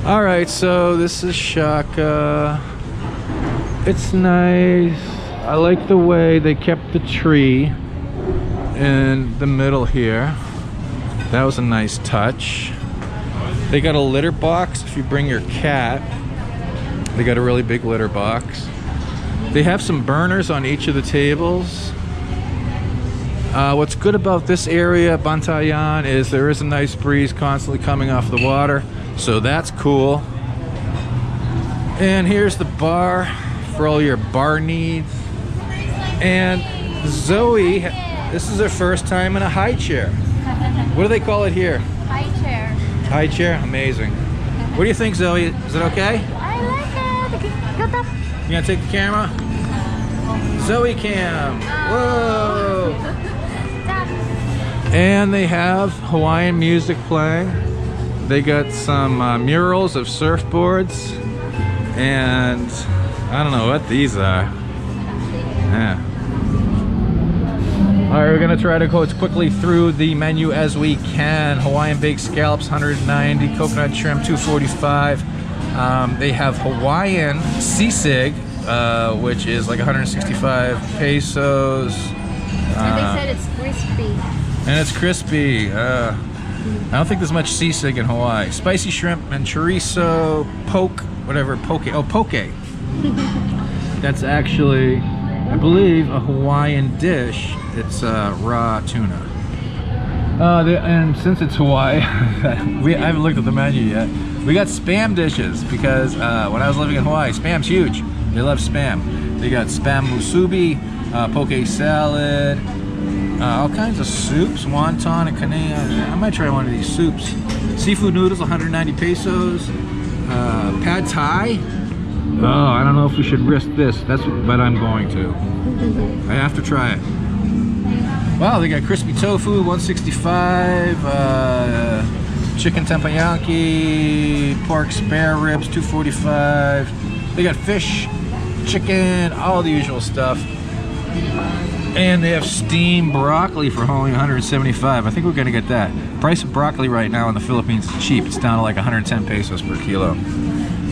All right, so this is Shaka. It's nice. I like the way they kept the tree in the middle here. That was a nice touch. They got a litter box if you bring your cat. They got a really big litter box. They have some burners on each of the tables. What's good about this area, Bantayan, is there is a nice breeze constantly coming off the water, so that's cool. And here's the bar for all your bar needs. And Zoe, this is her first time in a high chair. What do they call it here? High chair. High chair? Amazing. What do you think, Zoe? Is it okay? I like it. Go up. You gonna take the camera? Zoe cam. Whoa. And they have Hawaiian music playing. They got some murals of surfboards. And I don't know what these are. Yeah. All right, we're gonna try to go quickly through the menu as we can. Hawaiian baked scallops, 190. Coconut shrimp, 245. They have Hawaiian sisig, which is like 165 pesos. And they said it's crispy. And it's crispy. I don't think there's much sisig in Hawaii. Spicy shrimp and chorizo, poke, whatever, poke. Oh, poke. That's actually, I believe, a Hawaiian dish. It's raw tuna. And since it's Hawaii, I haven't looked at the menu yet. We got Spam dishes because when I was living in Hawaii, Spam's huge. They love Spam. They got Spam musubi, poke salad, all kinds of soups, wonton and kane. I might try one of these soups. Seafood noodles, 190 pesos. Pad Thai. Oh, I don't know if we should risk this. But I'm going to. I have to try it. Wow, they got crispy tofu, 165. Chicken teppanyaki, pork spare ribs, 245. They got fish, chicken, all the usual stuff. And they have steamed broccoli for only 175. I think we're gonna get that. Price of broccoli right now in the Philippines is cheap. It's down to like 110 pesos per kilo.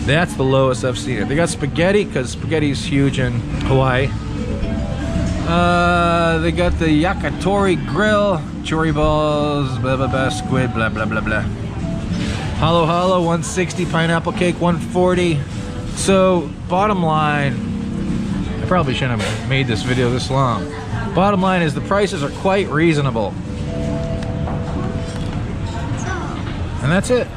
That's the lowest I've seen it. They got spaghetti, because spaghetti is huge in Hawaii. They got the yakitori grill, chori balls, blah blah blah, squid, blah blah blah blah. Halo halo, 160. Pineapple cake, 140. So bottom line, I probably shouldn't have made this video this long. Bottom line is the prices are quite reasonable. And that's it.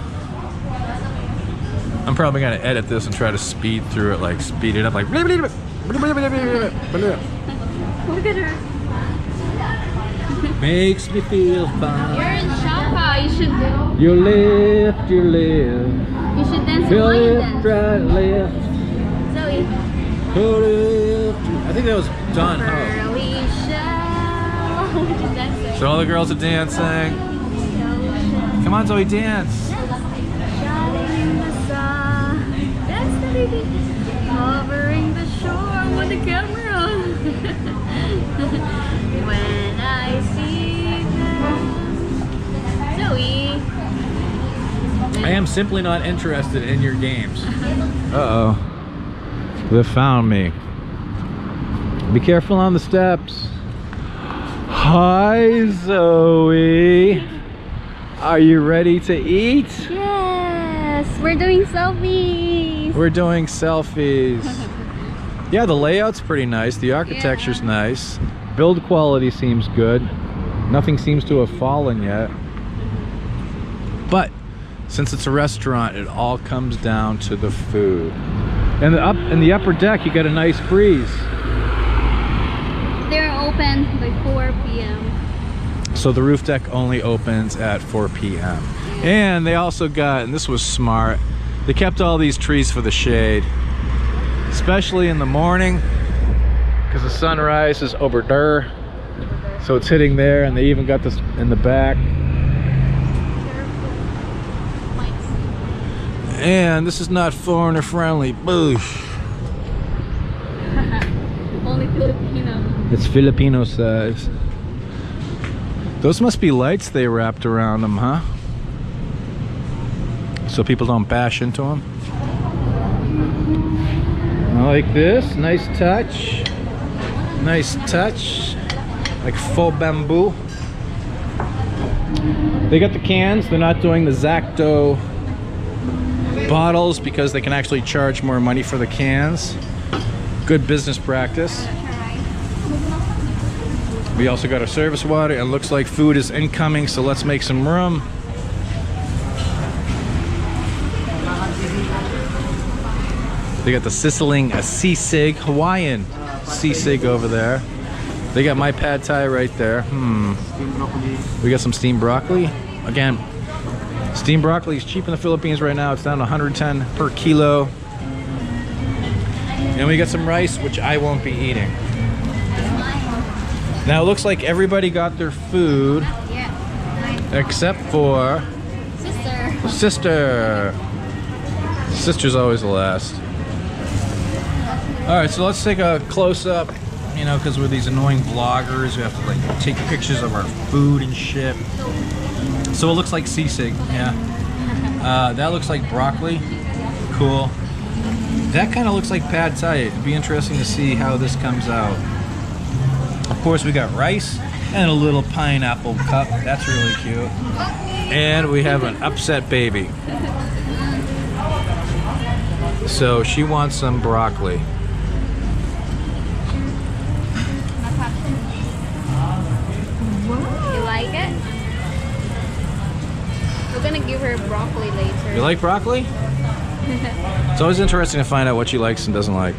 I'm probably gonna edit this and try to speed through it, like speed it up, like. Look at her. Makes me feel fine. You're in Shaka. You should do. You lift, you live. You should dance You Hawaiian lift, dance. right, lift. Zoe. I think that was Don Ho. We shall. Just dance it. So all the girls are dancing. Come on, Zoe, dance. That's the baby. Covering the shore with the camera. When I see them. Zoe. I am simply not interested in your games. Uh-oh. They found me. Be careful on the steps. Hi, Zoe. Are you ready to eat? Yes, we're doing selfies. We're doing selfies. Yeah, the layout's pretty nice. The architecture's nice. Build quality seems good. Nothing seems to have fallen yet. But since it's a restaurant, it all comes down to the food. And in the upper deck, you got a nice breeze. They're open by 4 p.m. So the roof deck only opens at 4 p.m. And they also got, and this was smart, they kept all these trees for the shade, especially in the morning, because the sunrise is over there, so it's hitting there. And they even got this in the back. And this is not foreigner friendly. Boosh. Only Filipino. It's Filipino size. Those must be lights they wrapped around them, huh? so people don't bash into them. I like this. Nice touch. Nice touch. Like faux bamboo. They got the cans. They're not doing the Zacto bottles because they can actually charge more money for the cans. Good business practice. We also got our service water. It looks like food is incoming, so let's make some room. They got the sizzling sisig, Hawaiian sisig over there. They got my pad thai right there. We got some steamed broccoli. Again, steamed broccoli is cheap in the Philippines right now. It's down to 110 per kilo. And we got some rice, which I won't be eating. Now it looks like everybody got their food. Except for Sister. Sister's always the last. Alright, so let's take a close-up, you know, because we're these annoying vloggers. We have to like take pictures of our food and shit. So it looks like sisig, yeah. That looks like broccoli. Cool. That kind of looks like pad thai. It'd be interesting to see how this comes out. Of course, we got rice and a little pineapple cup. That's really cute. And we have an upset baby. So she wants some broccoli. You like it? We're gonna give her broccoli later. You like broccoli? It's always interesting to find out what she likes and doesn't like.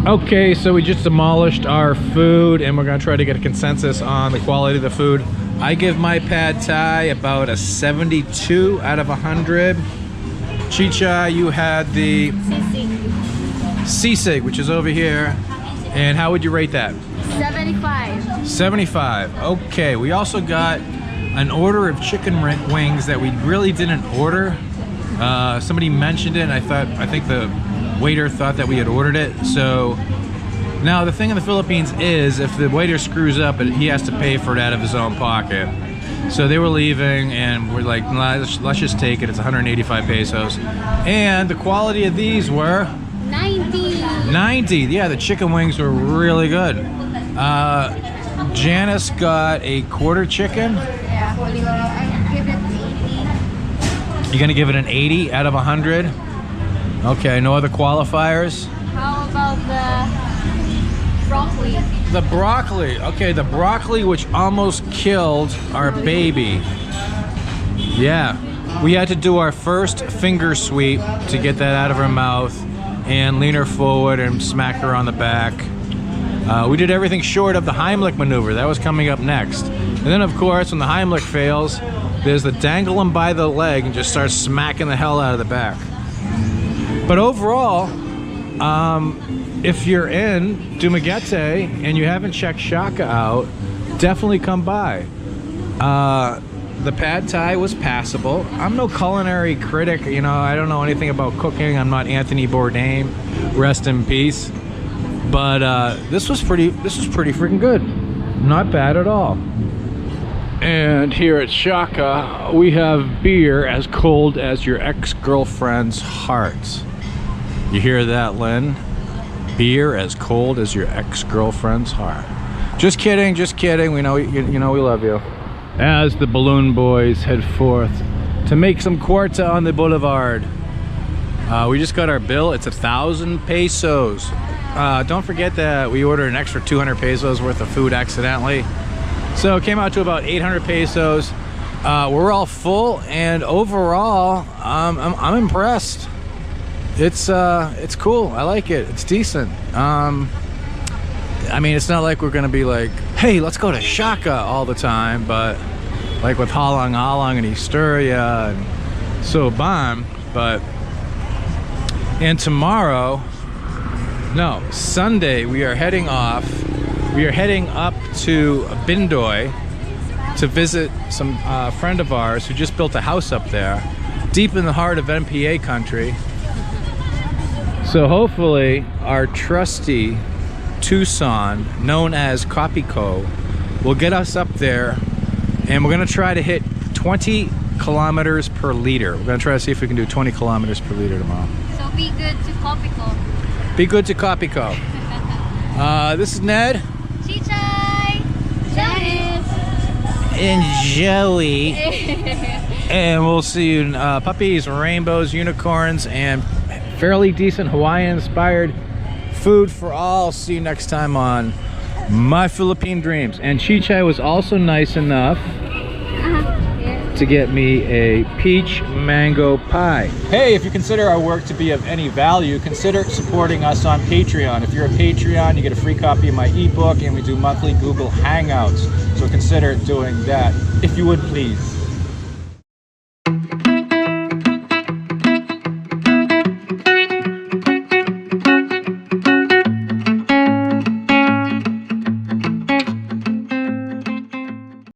Okay, so we just demolished our food and we're gonna try to get a consensus on the quality of the food. I give my pad thai about a 72 out of 100. Chicha, you had the sisig, which is over here. And how would you rate that? 75. 75. Okay, we also got an order of chicken wings that we really didn't order. Somebody mentioned it and I think the waiter thought that we had ordered it. So now the thing in the Philippines is if the waiter screws up, he has to pay for it out of his own pocket. So they were leaving and we're like, let's just take it. It's 185 pesos. And the quality of these were 90. Yeah, the chicken wings were really good. Janice got a quarter chicken. Yeah, I give it 80. You're gonna give it an 80 out of 100? Okay, no other qualifiers? How about the broccoli? The broccoli. Okay, the broccoli which almost killed our baby. Yeah, we had to do our first finger sweep to get that out of her mouth and lean her forward and smack her on the back. We did everything short of the Heimlich maneuver. That was coming up next. And then of course, when the Heimlich fails, there's the dangle him by the leg and just start smacking the hell out of the back. But overall, if you're in Dumaguete and you haven't checked Shaka out, definitely come by. The pad thai was passable. I'm no culinary critic, you know, I don't know anything about cooking. I'm not Anthony Bourdain, rest in peace. But this was pretty freaking good. Not bad at all. And here at Shaka, we have beer as cold as your ex-girlfriend's heart. You hear that, Lynn? Beer as cold as your ex-girlfriend's heart. Just kidding, just kidding. We know, you know we love you. As the balloon boys head forth to make some quarta on the boulevard. We just got our bill. It's 1,000 pesos. Don't forget that we ordered an extra 200 pesos worth of food accidentally. So it came out to about 800 pesos. We're all full, and overall, I'm impressed. It's cool. I like it. It's decent. I mean, it's not like we're gonna be like, hey, let's go to Shaka all the time, but like with Halang and Historia and Soban, but and tomorrow, no, Sunday, we are heading off. We are heading up to Bindoy to visit some friend of ours who just built a house up there, deep in the heart of NPA country. So hopefully our trusty Tucson, known as Copico, will get us up there, and we're gonna try to hit 20 kilometers per liter. We're gonna try to see if we can do 20 kilometers per liter tomorrow. So be good to Copico. Be good to Copico. This is Ned. Chichai! Janice! And Joey. And we'll see you in puppies, rainbows, unicorns, and fairly decent Hawaiian-inspired food for all. See you next time on My Philippine Dreams. And Chichai was also nice enough to get me a peach mango pie. Hey, if you consider our work to be of any value, consider supporting us on Patreon. If you're a Patreon, you get a free copy of my ebook, and we do monthly Google Hangouts. So consider doing that, if you would please.